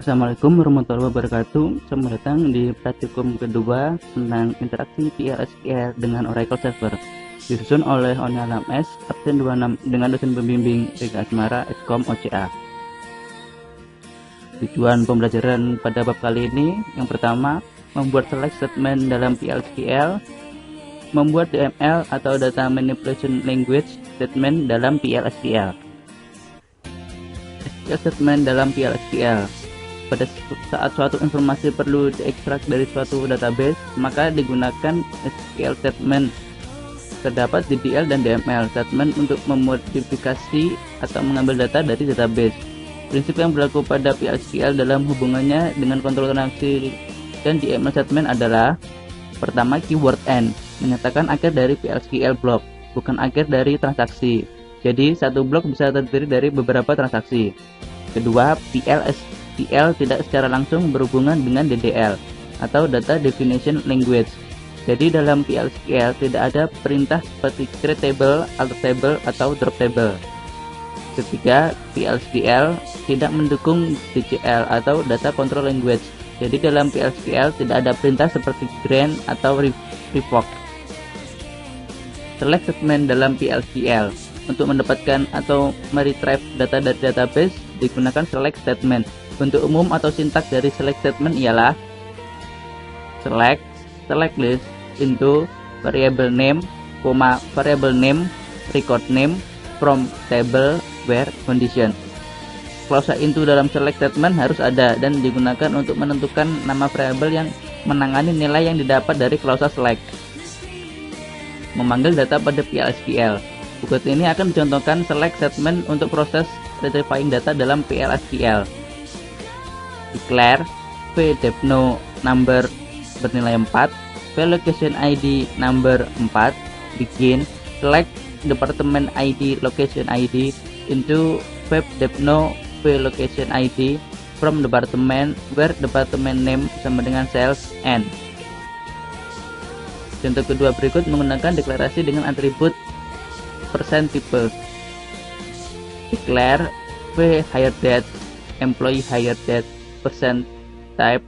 Assalamualaikum warahmatullahi wabarakatuh. Selamat datang di praktikum kedua tentang interaksi PLSQL dengan Oracle Server. Disusun oleh Onya Alam S, absen 26 dengan dosen pembimbing Rega Asmara, Eskom OCA. Tujuan pembelajaran pada bab kali ini, yang pertama, membuat select statement dalam PLSQL, membuat DML atau Data Manipulation Language statement dalam PLSQL. SQL statement dalam PLSQL. Pada saat suatu informasi perlu diekstrak dari suatu database, maka digunakan SQL statement. Terdapat DDL dan DML statement untuk memodifikasi atau mengambil data dari database. Prinsip yang berlaku pada PLSQL dalam hubungannya dengan kontrol transaksi dan DML statement adalah: pertama, keyword end menyatakan akhir dari PLSQL block, bukan akhir dari transaksi. Jadi satu blok bisa terdiri dari beberapa transaksi. Kedua, PLSQL tidak secara langsung berhubungan dengan DDL atau Data Definition Language. Jadi dalam PLSQL tidak ada perintah seperti create table, alter table, atau drop table. Ketiga, PLSQL tidak mendukung DCL atau Data Control Language. Jadi dalam PLSQL tidak ada perintah seperti grant atau revoke. Select statement dalam PLSQL. Untuk mendapatkan atau meretrieve data dari database digunakan select statement. Bentuk umum atau sintaks dari select statement ialah select list into variable name, variable name, record name from table where condition. Klausa into dalam select statement harus ada dan digunakan untuk menentukan nama variabel yang menangani nilai yang didapat dari klausa select. Memanggil data pada PLSQL. Berikut ini akan dicontohkan select statement untuk proses retrieving data dalam PLSQL. Declare vdepno number bernilai 4, vlocation id number 4, begin select department id location id into vdepno vlocation id from department where department name sama dengan cells n. Contoh kedua berikut menggunakan deklarasi dengan atribut %type. Declare vHiredate employee hiredate %type,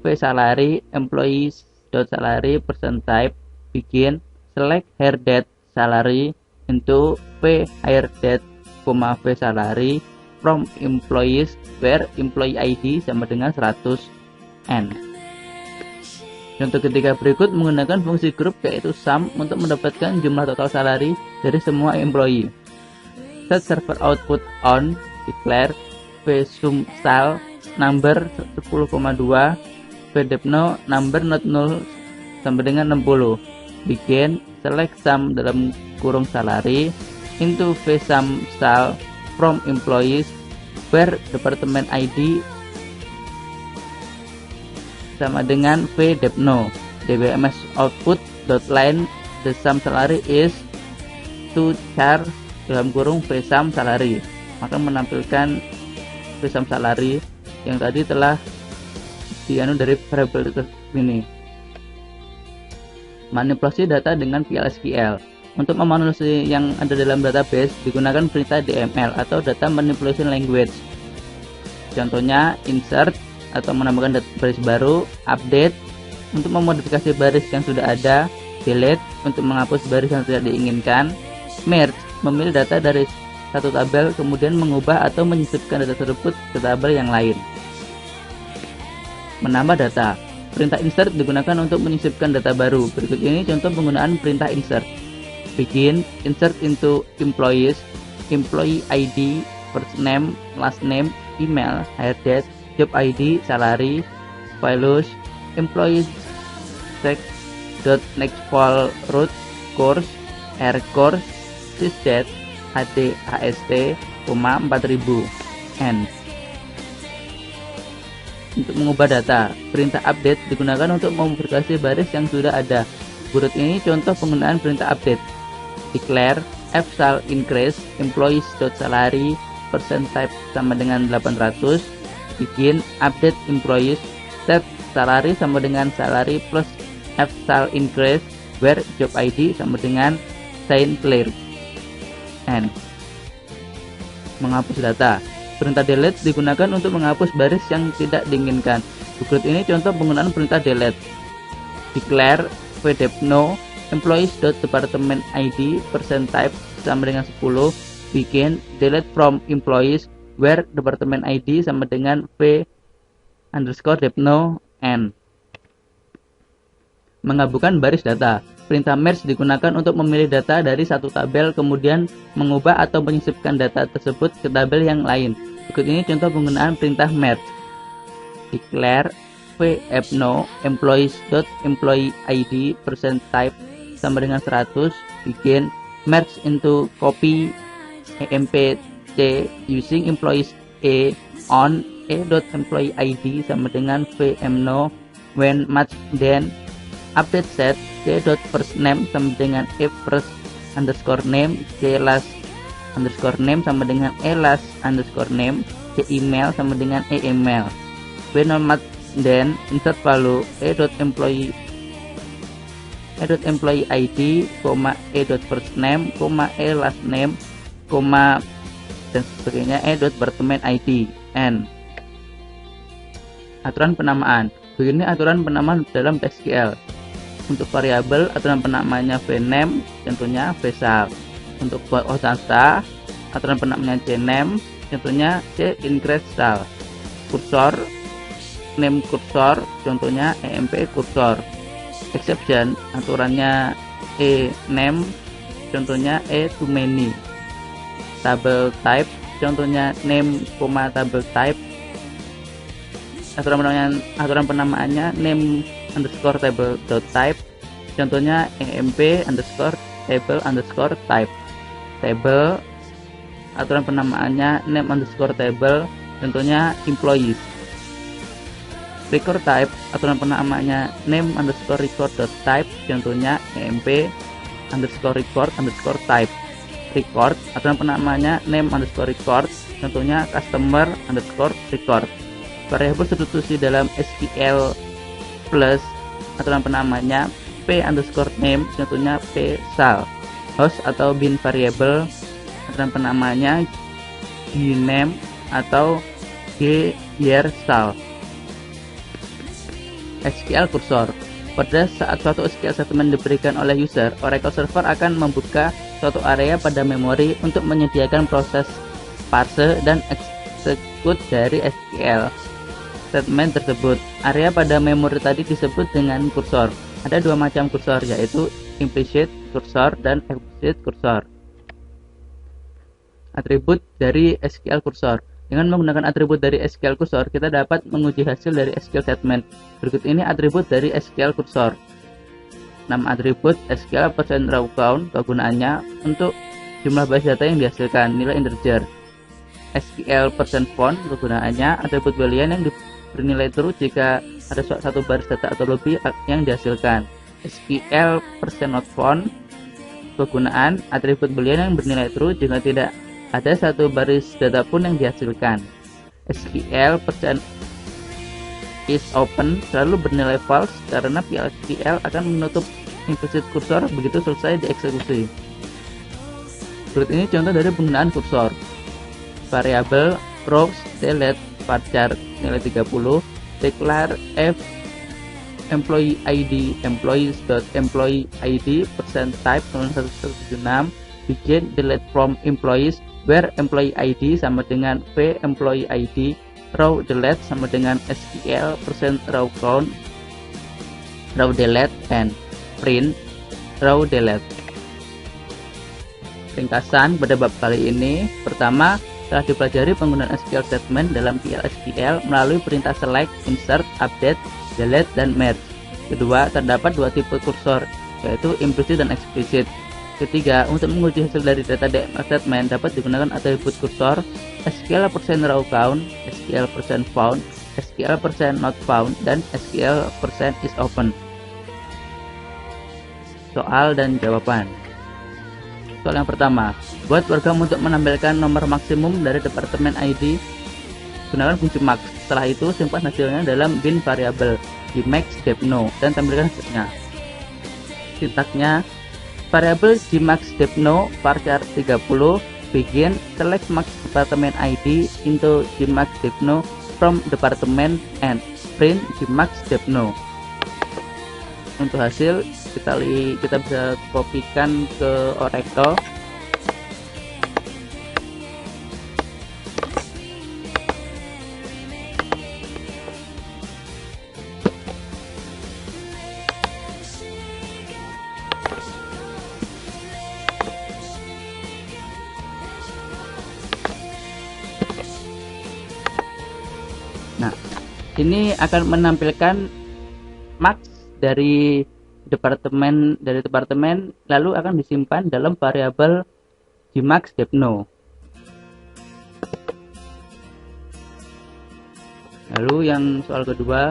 vSalary employees.salary %type, begin select hiredate salary into vHiredate, vSalary from employees where employee ID sama dengan 100n. Contoh ketiga berikut menggunakan fungsi group yaitu sum untuk mendapatkan jumlah total salary dari semua employee. Set server output on, declare vsumSal number 10,2, vdepno number not null sama dengan 60, begin select sum dalam kurung salary into vsumSal from employees where department ID sama dengan vdepno. dbms output dot line the sum salary is to char dalam kurung vsum salary, maka menampilkan vsum salary yang tadi telah dari variabel ini. Manipulasi data dengan PLSQL. Untuk memanipulasi yang ada dalam database digunakan perintah DML atau Data Manipulation Language. Contohnya insert atau menambahkan baris baru, update untuk memodifikasi baris yang sudah ada, delete untuk menghapus baris yang tidak diinginkan, merge memilih data dari satu tabel kemudian mengubah atau menyisipkan data tersebut ke tabel yang lain. Menambah data. Perintah insert digunakan untuk menyisipkan data baru. Berikut ini contoh penggunaan perintah insert. Begin insert into employees, employee ID, first name, last name, email, hire date, job ID, salary, values, employees text dot next fall root course, air course, sysdate, hd, hst, 4000 n. Untuk mengubah data, perintah update digunakan untuk memodifikasi baris yang sudah ada. Berikut ini contoh penggunaan perintah update. Declare fsal increase employees.salary %type sama dengan 800, begin update employees, set salary sama dengan salary plus fsal increase where job ID sama dengan sign clear n. Menghapus data. Perintah delete digunakan untuk menghapus baris yang tidak diinginkan. Berikut ini contoh penggunaan perintah delete. Declare vdepno employees.department.id %type sama dengan 10 begin delete from employees where department ID sama dengan v_depno n. Menggabungkan baris data. Perintah merge digunakan untuk memilih data dari satu tabel kemudian mengubah atau menyisipkan data tersebut ke tabel yang lain. Berikut ini contoh penggunaan perintah merge. Declare vdepno employees.employee_id %type sama dengan 100 begin merge into copy empt using employees a on a.employee_id sama dengan vmno when match then update set c.firstName sama dengan e_first_name c_last_name sama dengan e_last_name c_email sama dengan e_email when not match then insert value e.employee id, e.firstName, e_lastname, dan sebagainya e.department_id n. Aturan penamaan. Begini aturan penamaan dalam SQL. Untuk variabel aturan penamaannya vname, contohnya vsal. Untuk data aturan penamaannya cname, contohnya c_increasal. Kursor name kursor, contohnya emp kursor. Exception aturannya name, contohnya too many. Table type contohnya name, table type. Aturan penamaannya name underscore table dot type, contohnya emp underscore table underscore type. Table aturan penamaannya name underscore table, contohnya employees. Record type aturan penamaannya name underscore record dot type, contohnya emp underscore record underscore type. Record aturan penamaannya name underscore record, contohnya customer underscore record. Variabel substitusi dalam SQL plus aturan penamaannya p underscore name, contohnya p sal. Host atau bin variable aturan penamaannya gname atau g year sal. SQL cursor. Pada saat suatu SQL statement diberikan oleh user, Oracle Server akan membuka suatu area pada memori untuk menyediakan proses parse dan eksekut dari SQL statement tersebut. Area pada memori tadi disebut dengan kursor. Ada dua macam kursor, yaitu implicit cursor dan explicit cursor. Atribut dari SQL cursor. Dengan menggunakan atribut dari SQL cursor, kita dapat menguji hasil dari SQL statement. Berikut ini atribut dari SQL cursor. 6 atribut SQL %raw count, kegunaannya untuk jumlah basis data yang dihasilkan, nilai integer. SQL %font, kegunaannya atribut boolean yang bernilai true jika ada satu baris data atau lebih yang dihasilkan. SQL %notFont, kegunaan atribut boolean yang bernilai true jika tidak ada satu baris data pun yang dihasilkan. SQL %isOpen selalu bernilai false karena PLSQL akan menutup implicit cursor begitu selesai dieksekusi. Berikut ini contoh dari penggunaan kursor. Variabel rows delete varchar nilai 30, declare f employee id employees.employee_id %type 176 begin delete from employees where employee id sama dengan v employee id row delete sama dengan SQL %raw count row delete and print row delete. Ringkasan pada bab kali ini. Pertama, telah dipelajari penggunaan SQL statement dalam PLSQL melalui perintah select, insert, update, delete, dan merge. Kedua, terdapat dua tipe kursor, yaitu implicit dan explicit. Ketiga, untuk menguji hasil dari data DML statement dapat digunakan atribut kursor SQL %raw count, SQL %found, SQL %not found, dan SQL %isOpen. Soal dan jawaban. Soal yang pertama, buat program untuk menampilkan nomor maksimum dari departemen ID. Gunakan fungsi max. Setelah itu simpan hasilnya dalam bin variabel di max_depno dan tampilkan hasilnya. Sintaksnya, variabel gmax_depno varchar 30 Begin, select Max Department ID into Gmax Depno from department and print Gmax Depno. Untuk hasil kita bisa kopikan ke Oracle. Nah, ini akan menampilkan max dari departemen lalu akan disimpan dalam variabel Gmax Depno. Lalu yang soal kedua,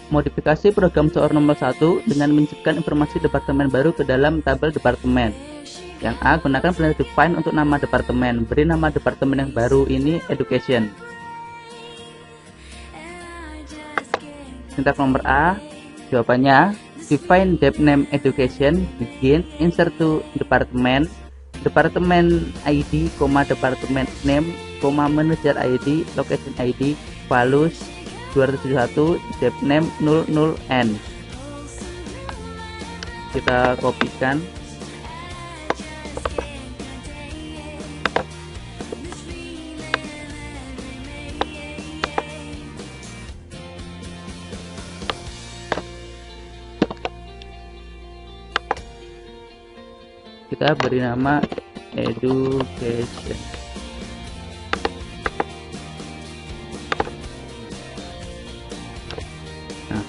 modifikasi program soal nomor 1 dengan menyisipkan informasi departemen baru ke dalam tabel departemen. Yang A, gunakan planar define untuk nama departemen. Beri nama departemen yang baru ini education. Sintak nomor A, jawabannya define dep name education, begin, insert to department, department ID, department name, manager ID, location ID, values 271, dep name 00n. Kita kopikan. Kita beri nama education. Nah,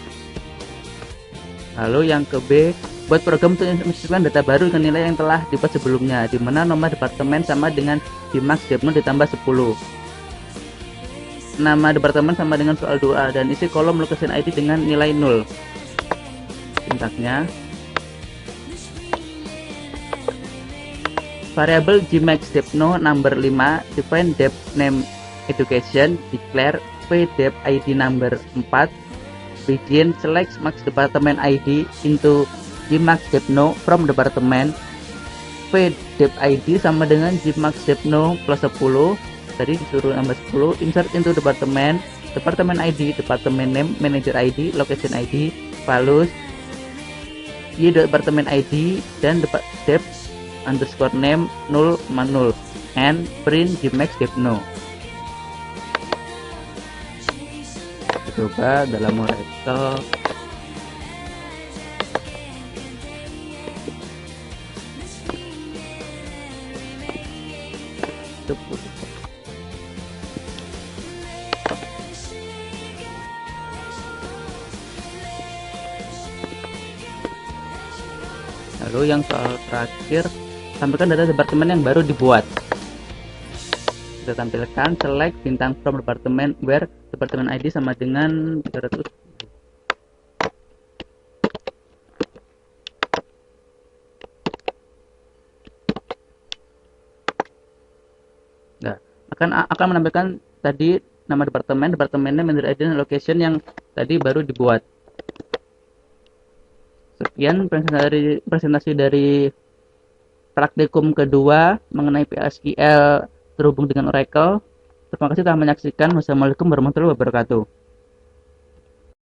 lalu yang ke B, buat program untuk menyisipkan data baru dengan nilai yang telah dibuat sebelumnya, di mana nomor departemen sama dengan Gmax Depno ditambah 10. Nama departemen sama dengan soal 2A dan isi kolom location ID dengan nilai 0. Sintaknya, variabel Gmax Depno number 5, define dep name education, declare p dep ID number 4, begin, select max department ID into Gmax Depno from department, p dep ID sama dengan Gmax Depno plus 10, tadi disuruh nambah 10, insert into department, department ID, department name, manager ID, location ID, values y department ID dan dep underscore name 0,0 and print Gmax Depno. Coba dalam Oracle. Lalu yang soal terakhir, tampilkan data departemen yang baru dibuat. Kita tampilkan select bintang from department where department ID sama dengan 300. Nah, akan menampilkan tadi nama departemennya, manager ID dan location yang tadi baru dibuat. Sekian presentasi dari praktikum kedua mengenai PLSQL terhubung dengan Oracle. Terima kasih telah menyaksikan. Wassalamualaikum warahmatullahi wabarakatuh.